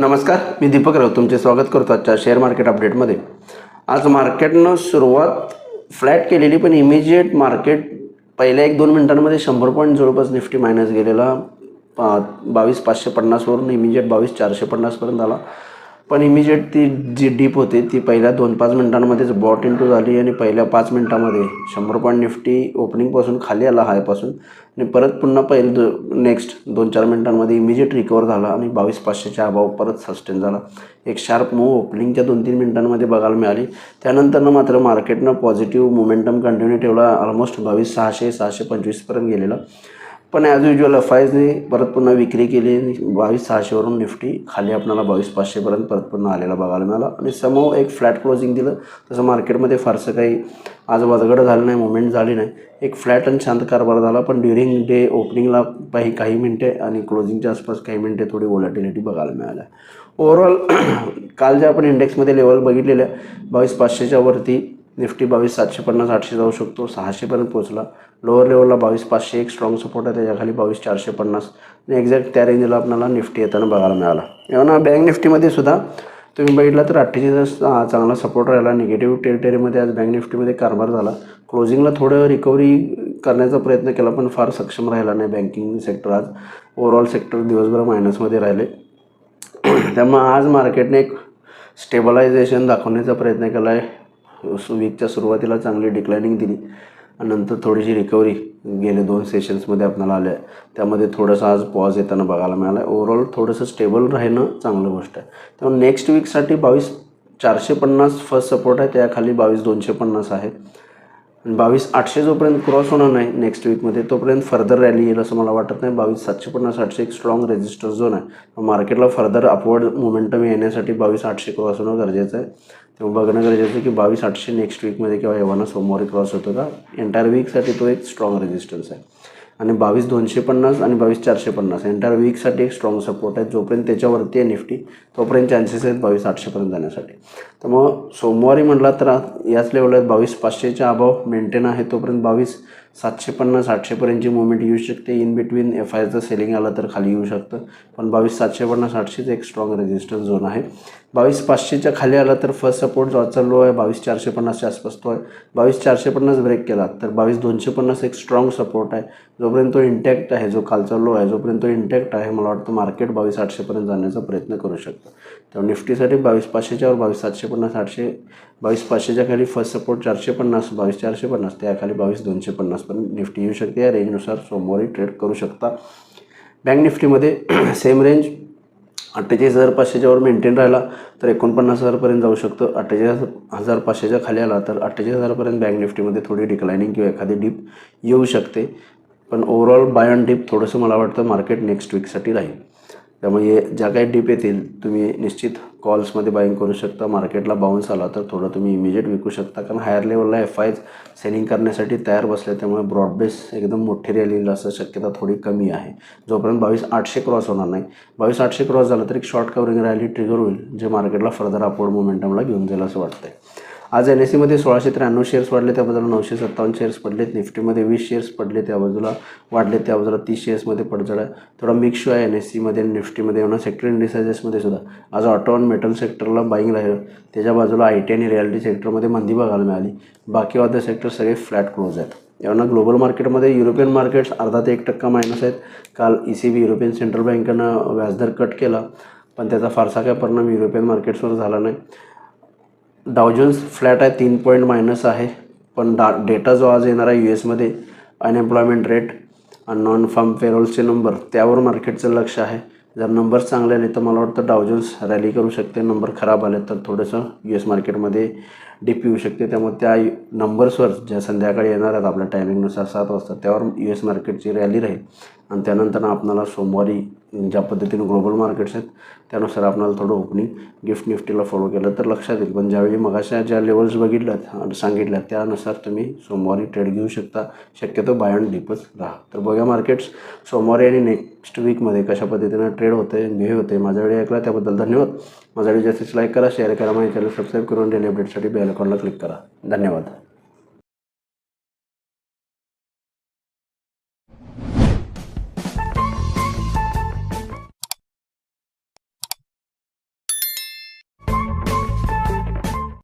नमस्कार, मी दीपक राव तुमचे स्वागत करतो आजच्या शेअर मार्केट अपडेटमध्ये. आज मार्केटनं सुरुवात फ्लॅट केलेली, पण इमिजिएट मार्केट पहिल्या 1-2 मिनिटांमध्ये 100 पॉईंट जवळपास निफ्टी मायनस गेलेला. 22,550 वरून इमिजिएट 22,450 पर्यंत आला. पण इमिजिएट ती जी डीप होती ती पहिल्या 2-5 मिनिटांमध्येच बॉट इंटू झाली आणि पहिल्या 5 मिनिटांमध्ये 100 पॉईंट निफ्टी ओपनिंगपासून खाली आला हायपासून, आणि परत पुन्हा नेक्स्ट 2-4 मिनिटांमध्ये इमिजिएट रिकवर झाला आणि 22,500च्या अभाव परत सस्टेन झाला. एक शार्प मूव्ह ओपनिंगच्या 2-3 मिनिटांमध्ये बघायला मिळाली. त्यानंतरनं मात्र मार्केटनं पॉझिटिव्ह मोमेंटम कंटिन्यू ठेवला. ऑलमोस्ट 22,600-625 पर्यंत गेलेला. पण ॲज युजल एफआयजने परत पुन्हा विक्री केली. 22,600 वरून निफ्टी खाली आपल्याला 22,500 पर्यंत परत पुन्हा आलेला बघायला मिळाला आणि समोर एक फ्लॅट क्लोजिंग दिलं. तसं मार्केटमध्ये फारसं काही आज वजगडं झालं नाही, मुवमेंट झाली नाही. एक फ्लॅट आणि शांत कारभार झाला. पण ड्युरिंग डे ओपनिंगला काही मिनटे आणि क्लोजिंगच्या आसपास काही मिनटे थोडी व्होलॅटिलिटी बघायला मिळाल्या. ओव्हरऑल काल जे आपण इंडेक्समध्ये लेवल बघितलेल्या 22,500च्या वरती निफ्टी 22,750-800 जाऊ शकतो, 600 पर्यंत पोहोचला. लोअर लेवलला 22,500 एक स्ट्रॉंग सपोर्ट आहे, त्याच्याखाली 22,450 आणि एक्झॅक्ट त्या रेंजला आपल्याला निफ्टी येताना बघायला मिळाला. एवढा बँक निफ्टीमध्ये सुद्धा तुम्ही बघितलं तर 48 चांगला सपोर्ट राहिला. निगेटिव्ह टेरिटरीमध्ये आज बँक निफ्टीमध्ये कारभार झाला. क्लोजिंगला थोडं रिकव्हरी करण्याचा प्रयत्न केला, पण फार सक्षम राहिला नाही बँकिंग सेक्टर. आज ओव्हरऑल सेक्टर दिवसभर मायनसमध्ये राहिले. त्यामुळे आज मार्केटने एक स्टेबलायझेशन दाखवण्याचा प्रयत्न केला आहे. वीकच्या सुरुवातीला चांगली डिक्लायनिंग दिली आणि नंतर थोडीशी रिकव्हरी गेले 2 सेशन्समध्ये आपल्याला आल्या. त्यामध्ये थोडंसं आज पॉज येताना बघायला मिळाला आहे. ओव्हरऑल थोडंसं स्टेबल राहणं चांगलं गोष्ट आहे. त्यामुळे नेक्स्ट वीकसाठी 22,450 फर्स्ट सपोर्ट आहे, त्याखाली 22,250 आहे. 22,800 जोपर्यंत क्रॉस होणार नाही नेक्स्ट वीकमध्ये तोपर्यंत फर्दर रॅली येईल असं मला वाटत नाही. 22,750-800 एक स्ट्रॉंग रेजिस्टर झोन आहे. मार्केटला फर्दर अपवर्ड मोमेंटम येण्यासाठी 22,800 क्रॉस होणं गरजेचं आहे. तेव्हा बघणं गरजेचं आहे की 22,800 नेक्स्ट वीकमध्ये किंवा एव्हाना सोमवारी क्रॉस होतो का. एंटायर वीकसाठी तो एक स्ट्रॉंग रेजिस्टन्स आहे. आणि 22,250 आणि 22,450 एंटायर वीकसाठी एक स्ट्रॉंग सपोर्ट आहे. जोपर्यंत त्याच्यावरती आहे निफ्टी तोपर्यंत चान्सेस आहेत 22,800 जाण्यासाठी. त्यामुळं सोमवारी म्हटला तर याच लेवलला 22,500च्या अभाव मेंटेन आहे. तोपर्यंत 22,750-800 पर्यंतची मुवमेंट येऊ शकते. इन बिटवीन एफआयचं सेलिंग आलं तर खाली येऊ शकतं. पण 22,750-800 एक स्ट्रॉंग रेजिस्टन्स झोन आहे. 22,500च्या खाली आला तर फर्स्ट सपोर्ट जो आजचा लो आहे 22,450च्या आसपास तो आहे. 22,450 ब्रेक केला तर 22,250 एक स्ट्रॉंग सपोर्ट आहे. जोपर्यंत तो इंटॅक्ट आहे, जो खालचा लो आहे जोपर्यंत तो इंटॅक्ट आहे, मला वाटतं मार्केट 22,800 पर्यंत जाण्याचा प्रयत्न करू शकतं. तेव्हा निफ्टीसाठी 22,500च्या वर 22,750-800, 22,500च्या खाली फर्स्ट सपोर्ट 450, 22,450, त्याखाली 22,250 पर्यंत निफ्टी येऊ शकते. या रेंजनुसार सोमवारी ट्रेड करू शकता. बँक निफ्टीमध्ये सेम रेंज 48,500च्या वर मेंटेन राहिला तर 49,000 पर्यंत जाऊ शकतो. 48,500च्या खाली आला तर 48,000 पर्यंत बँक निफ्टीमध्ये थोडी डिक्लायनिंग किंवा एखादी डीप येऊ शकते. पण ओव्हरऑल बाय ऑन डीप थोडंसं मला वाटतं मार्केट नेक्स्ट वीकसाठी राहील. त्यामुळे ज्या काही डीप येतील तुम्ही निश्चित कॉल्समध्ये बाईंग करू शकता. मार्केटला बाउन्स आला तर थोडं तुम्ही इमिजिएट विकू शकता, कारण हायर लेवलला एफआयज सेलिंग करण्यासाठी तयार बसले. त्यामुळे ब्रॉडबेस एकदम मोठी रॅली येईल असं शक्यता थोडी कमी आहे. जोपर्यंत 22,800 क्रॉस होणार नाही. 22,800 क्रॉस झालं तर एक शॉर्ट कवरिंग रॅली ट्रिगर होईल, जे मार्केटला फर्दर अपवर्ड मोमेंटमला घेऊन जाईल असं वाटतंय. आज NSEमध्ये 1,693 शेअर्स वाढले, त्या बाजूला 957 शेअर्स पडलेत. निफ्टीमध्ये 20 शेअर्स पडले, त्या बाजूला वाढले, त्या बाजूला 30 शेअर्समध्ये पडझड आहे. थोडा मिक्स शो आहे NSEमध्ये आणि निफ्टीमध्ये. येऊन सेक्टर इंडिसायजेसमध्ये सुद्धा आज ऑटो आणि मेटल सेक्टरला बाईंग राहिलं. त्याच्या बाजूला IT आणि रिॲलिटी सेक्टरमध्ये मंदी बघायला मिळाली. बाकी अदर सेक्टर सगळे फ्लॅट क्लोज आहेत. यावरून ग्लोबल मार्केटमध्ये युरोपियन मार्केट्स अर्धा ते 1% मायनस आहेत. काल ECB युरोपियन सेंट्रल बँकेनं व्याजदर कट केला, पण त्याचा फारसा काय परिणाम युरोपियन मार्केट्सवर झाला नाही. डाव जोन्स फ्लॅट आहे, 3 पॉईंट मायनस आहे. पण डेटा जो आज येणार आहे US अनएम्प्लॉयमेंट रेट आणि नॉन फार्म पेरोल्सचे नंबर, त्यावर मार्केटचं लक्ष आहे. जर नंबर्स चांगले आले तर मला वाटतं डाव जोन्स रॅली करू शकते. नंबर खराब आले तर थोडंसं US मार्केटमध्ये डीप येऊ शकते. त्यामुळे त्या नंबर्सवर ज्या संध्याकाळी येणार आहेत आपल्या टायमिंगनुसार 7 वाजता, त्यावर US मार्केटची रॅली राहील. आणि त्यानंतर आपल्याला सोमवारी ज्या पद्धतीने ग्लोबल मार्केट्स आहेत त्यानुसार आपल्याला थोडं ओपनिंग गिफ्ट निफ्टीला फॉलो केलं तर लक्षात येईल. पण ज्यावेळी मगाशा ज्या लेवल्स बघितल्यात सांगितल्यात त्यानुसार तुम्ही सोमवारी ट्रेड घेऊ शकता. शक्यतो बाय ऑन डीपच राहा. तर बघा मार्केट्स सोमवारी आणि नेक्स्ट वीकमध्ये कशा पद्धतीनं ट्रेड होते, बिहेव होते. माझा व्हिडिओ ऐकला त्याबद्दल धन्यवाद. माझा व्हिडिओ जास्तीत लाईक करा, शेअर करा, माझ्या चॅनल सबस्क्राईब करून डेली अपडेटसाठी बेल आयकॉनला क्लिक करा. धन्यवाद.